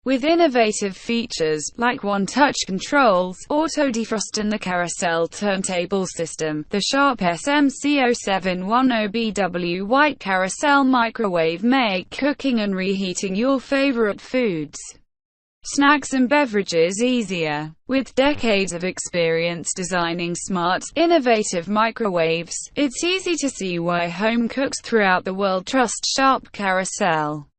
with innovative features, like one-touch controls, auto-defrost and the carousel turntable system. The Sharp SMC0710BW White Carousel Microwave make cooking and reheating your favorite foods, snacks and beverages easier. With decades of experience designing smart, innovative microwaves, it's easy to see why home cooks throughout the world trust Sharp Carousel.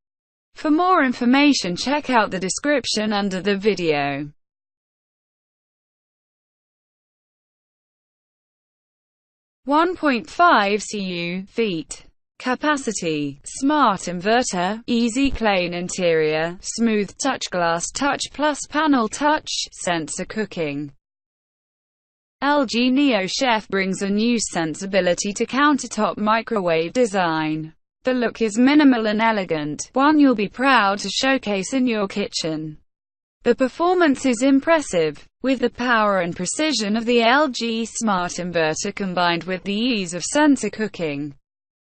For more information, check out the description under the video. (1.5 cu feet) capacity, smart inverter, easy plain interior, smooth touch, glass touch plus panel touch, sensor cooking. LG Neo Chef brings a new sensibility to countertop microwave design. The look is minimal and elegant, one you'll be proud to showcase in your kitchen. The performance is impressive, with the power and precision of the LG Smart Inverter combined with the ease of sensor cooking.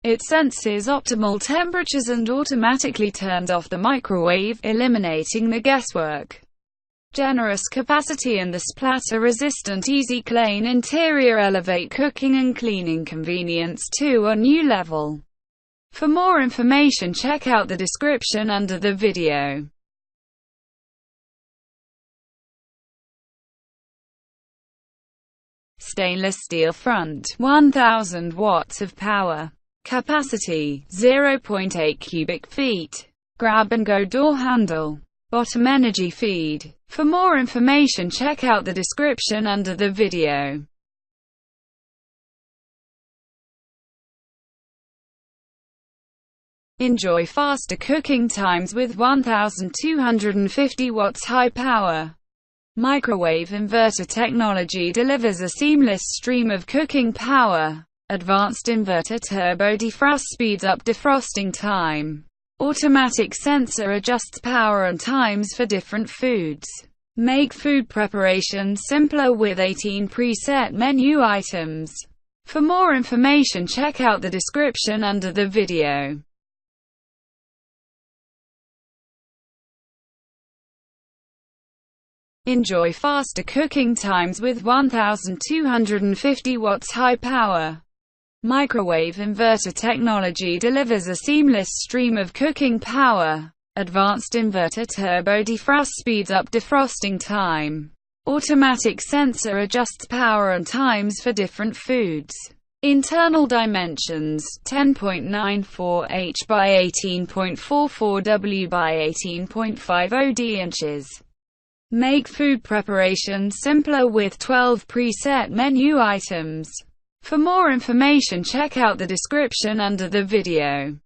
It senses optimal temperatures and automatically turns off the microwave, eliminating the guesswork. Generous capacity and the splatter-resistant easy plain interior elevate cooking and cleaning convenience to a new level. For more information, check out the description under the video. Stainless steel front, 1000 watts of power. Capacity, 0.8 cubic feet. Grab-and-go door handle. Bottom energy feed. For more information, check out the description under the video. Enjoy faster cooking times with 1250 watts high power. Microwave inverter technology delivers a seamless stream of cooking power. Advanced inverter turbo defrost speeds up defrosting time. Automatic sensor adjusts power and times for different foods. Make food preparation simpler with 18 preset menu items. For more information, check out the description under the video. Enjoy faster cooking times with 1250 watts high power. Microwave inverter technology delivers a seamless stream of cooking power. Advanced inverter turbo defrost speeds up defrosting time. Automatic sensor adjusts power and times for different foods. Internal dimensions, 10.94 h by 18.44 w by 18.50 d inches. Make food preparation simpler with 12 preset menu items. For more information, check out the description under the video.